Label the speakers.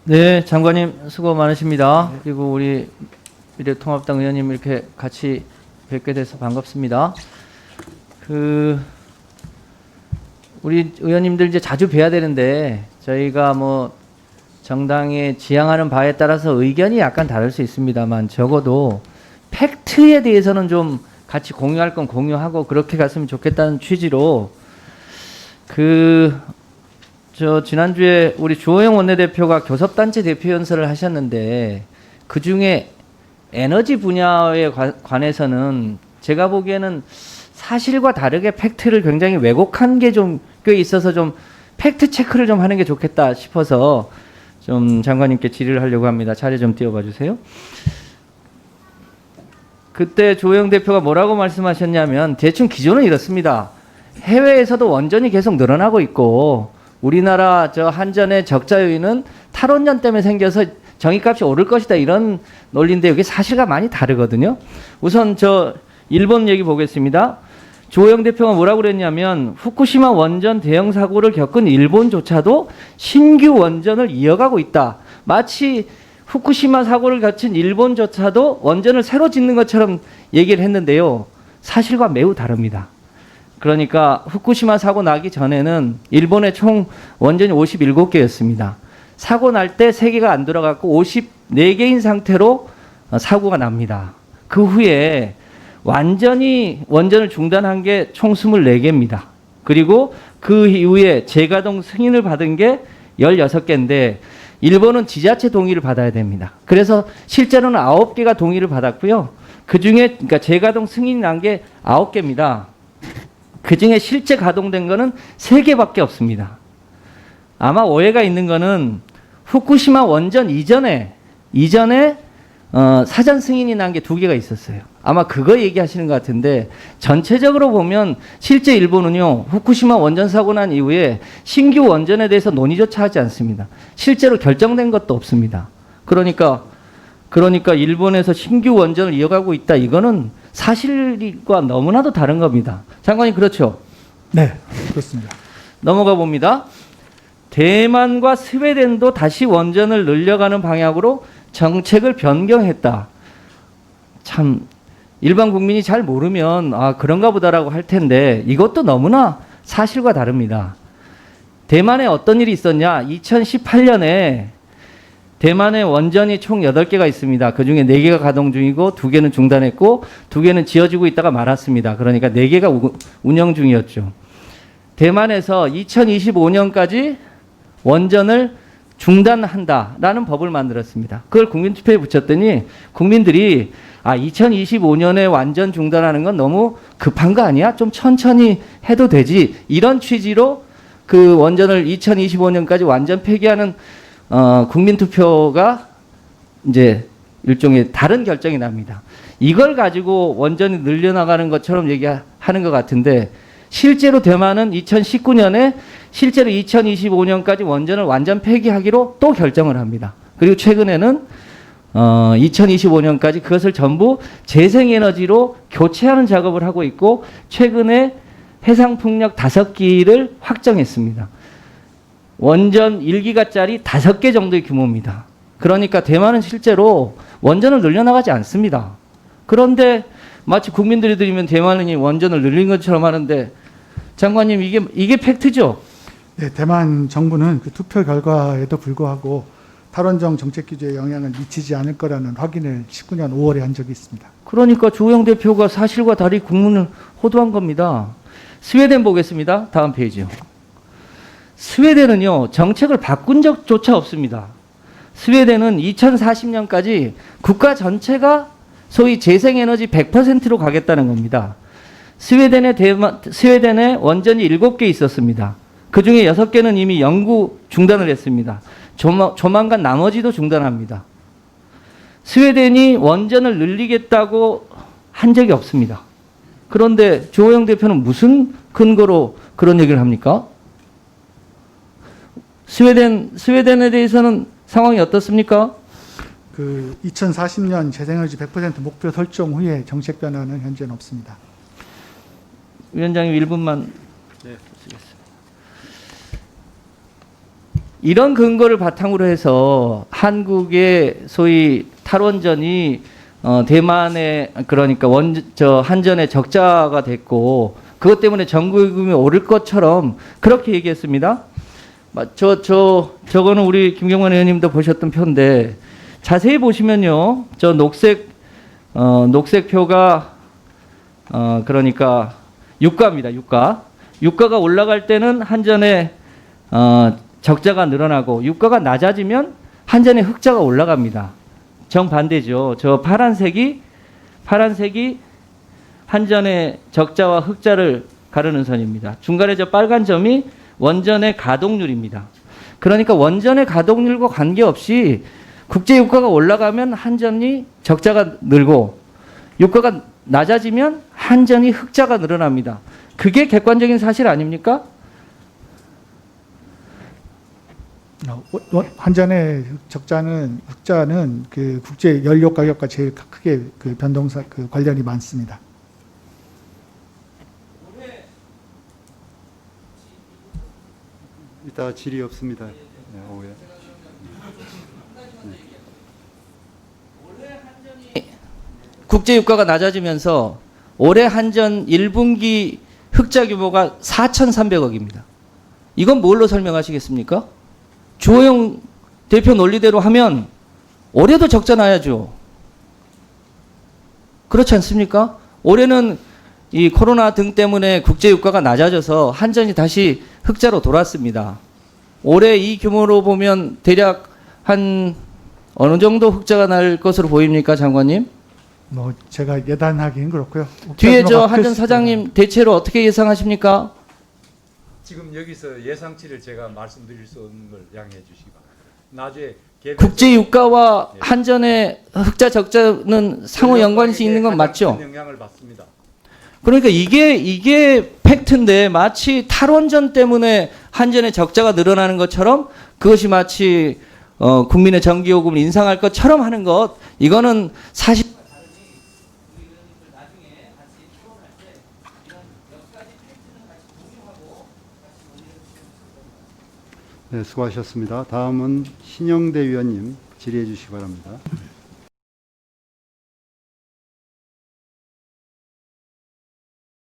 Speaker 1: 네, 장관님 수고 많으십니다. 그리고 우리 미래통합당 의원님 이렇게 같이 뵙게 돼서 반갑습니다. 우리 의원님들 이제 자주 뵈야 되는데 저희가 뭐 정당에 지향하는 바에 따라서 의견이 약간 다를 수 있습니다만 적어도 팩트에 대해서는 좀 같이 공유할 건 공유하고 그렇게 갔으면 좋겠다는 취지로 지난주에 우리 주호영 원내대표가 교섭단체 대표 연설을 하셨는데 그 중에 에너지 분야에 관해서는 제가 보기에는 사실과 다르게 팩트를 굉장히 왜곡한 게 좀 꽤 있어서 좀 팩트 체크를 좀 하는 게 좋겠다 싶어서 좀 장관님께 질의를 하려고 합니다. 자리 좀 띄워봐 주세요. 그때 주호영 대표가 뭐라고 말씀하셨냐면 대충 기조는 이렇습니다. 해외에서도 원전이 계속 늘어나고 있고 우리나라 저 한전의 적자 요인은 탈원전 때문에 생겨서 정의값이 오를 것이다 이런 논리인데 이게 사실과 많이 다르거든요. 우선 저 일본 얘기 보겠습니다. 주호영 대표가 뭐라고 그랬냐면 후쿠시마 원전 대형 사고를 겪은 일본조차도 신규 원전을 이어가고 있다. 마치 후쿠시마 사고를 거친 일본조차도 원전을 새로 짓는 것처럼 얘기를 했는데요. 사실과 매우 다릅니다. 그러니까 후쿠시마 사고 나기 전에는 일본의 총 원전이 57개였습니다. 사고 날 때 3개가 안 돌아갔고 54개인 상태로 사고가 납니다. 그 후에 완전히 원전을 중단한 게 총 24개입니다. 그리고 그 이후에 재가동 승인을 받은 게 16개인데 일본은 지자체 동의를 받아야 됩니다. 그래서 실제로는 9개가 동의를 받았고요. 그중에 그러니까 재가동 승인이 난 게 9개입니다. 그중에 실제 가동된 거는 3개밖에 없습니다. 아마 오해가 있는 거는 후쿠시마 원전 이전에 사전 승인이 난 게 2개가 있었어요. 아마 그거 얘기하시는 것 같은데 전체적으로 보면 실제 일본은요. 후쿠시마 원전 사고 난 이후에 신규 원전에 대해서 논의조차 하지 않습니다. 실제로 결정된 것도 없습니다. 그러니까 일본에서 신규 원전을 이어가고 있다. 이거는 사실과 너무나도 다른 겁니다. 장관님 그렇죠?
Speaker 2: 네, 그렇습니다.
Speaker 1: 넘어가 봅니다. 대만과 스웨덴도 다시 원전을 늘려가는 방향으로 정책을 변경했다. 참 일반 국민이 잘 모르면 그런가 보다라고 할 텐데 이것도 너무나 사실과 다릅니다. 대만에 어떤 일이 있었냐? 2018년에 대만에 원전이 총 8개가 있습니다. 그중에 4개가 가동 중이고 2개는 중단했고 2개는 지어지고 있다가 말았습니다. 그러니까 4개가 운영 중이었죠. 대만에서 2025년까지 원전을 중단한다라는 법을 만들었습니다. 그걸 국민투표에 붙였더니 국민들이 2025년에 완전 중단하는 건 너무 급한 거 아니야? 좀 천천히 해도 되지. 이런 취지로 그 원전을 2025년까지 완전 폐기하는 국민투표가 이제 일종의 다른 결정이 납니다. 이걸 가지고 원전이 늘려나가는 것처럼 얘기하는 것 같은데 실제로 대만은 2019년에 실제로 2025년까지 원전을 완전 폐기하기로 또 결정을 합니다. 그리고 최근에는 2025년까지 그것을 전부 재생에너지로 교체하는 작업을 하고 있고 최근에 해상풍력 5기를 확정했습니다. 원전 1기가짜리 5개 정도의 규모입니다. 그러니까 대만은 실제로 원전을 늘려나가지 않습니다. 그런데 마치 국민들이 들으면 대만이 원전을 늘린 것처럼 하는데 장관님 이게 팩트죠?
Speaker 2: 네, 대만 정부는 그 투표 결과에도 불구하고 탈원전 정책 규제에 영향을 미치지 않을 거라는 확인을 19년 5월에 한 적이 있습니다.
Speaker 1: 그러니까 주호영 대표가 사실과 다르게 국문을 호도한 겁니다. 스웨덴 보겠습니다. 다음 페이지요. 스웨덴은요, 정책을 바꾼 적조차 없습니다. 스웨덴은 2040년까지 국가 전체가 소위 재생에너지 100%로 가겠다는 겁니다. 스웨덴에 원전이 7개 있었습니다. 그 중에 6개는 이미 연구 중단을 했습니다. 조만간 나머지도 중단합니다. 스웨덴이 원전을 늘리겠다고 한 적이 없습니다. 그런데 주호영 대표는 무슨 근거로 그런 얘기를 합니까? 스웨덴에 대해서는 상황이 어떻습니까?
Speaker 2: 그 2040년 재생에너지 100% 목표 설정 후에 정책 변화는 현재는 없습니다.
Speaker 1: 위원장님 1분만. 네, 쓰겠습니다. 이런 근거를 바탕으로 해서 한국의 소위 탈원전이 대만의 그러니까 한전의 적자가 됐고 그것 때문에 전기요금이 오를 것처럼 그렇게 얘기했습니다. 저거는 우리 김경만 의원님도 보셨던 표인데 자세히 보시면요, 저 녹색 표가 그러니까 유가입니다. 유가가 올라갈 때는 한전의 적자가 늘어나고 유가가 낮아지면 한전의 흑자가 올라갑니다. 정반대죠. 저 파란색이 한전의 적자와 흑자를 가르는 선입니다. 중간에 저 빨간 점이 원전의 가동률입니다. 그러니까 원전의 가동률과 관계없이 국제 유가가 올라가면 한전이 적자가 늘고 유가가 낮아지면 한전이 흑자가 늘어납니다. 그게 객관적인 사실 아닙니까?
Speaker 2: 한전의 흑자는 그 국제 연료 가격과 제일 크게 그 관련이 많습니다.
Speaker 3: 이따 질의 없습니다. 네, 오후에.
Speaker 1: 국제 유가가 낮아지면서 올해 한전 1분기 흑자 규모가 4,300억입니다. 이건 뭘로 설명하시겠습니까? 주호영 대표 논리대로 하면 올해도 적자 나야죠. 그렇지 않습니까? 올해는 이 코로나 등 때문에 국제 유가가 낮아져서 한전이 다시 흑자로 돌았습니다. 올해 이 규모로 보면 대략 한 어느 정도 흑자가 날 것으로 보입니까, 장관님?
Speaker 2: 뭐 제가 예단하기는 그렇고요.
Speaker 1: 뒤에 저 한전 사장님 대체로 어떻게 예상하십니까?
Speaker 4: 지금 여기서 예상치를 제가 말씀드릴 수 없는 걸 양해해 주시기 바랍니다. 나중에
Speaker 1: 국제 유가와 한전의 흑자 적자는 상호 연관이 있는 건 맞죠?
Speaker 4: 영향을 받습니다.
Speaker 1: 그러니까 이게 팩트인데 마치 탈원전 때문에 한전의 적자가 늘어나는 것처럼 그것이 마치 국민의 전기요금을 인상할 것처럼 하는 것, 이거는 사실
Speaker 3: 네, 수고하셨습니다. 다음은 신영대 위원님 질의해 주시기 바랍니다.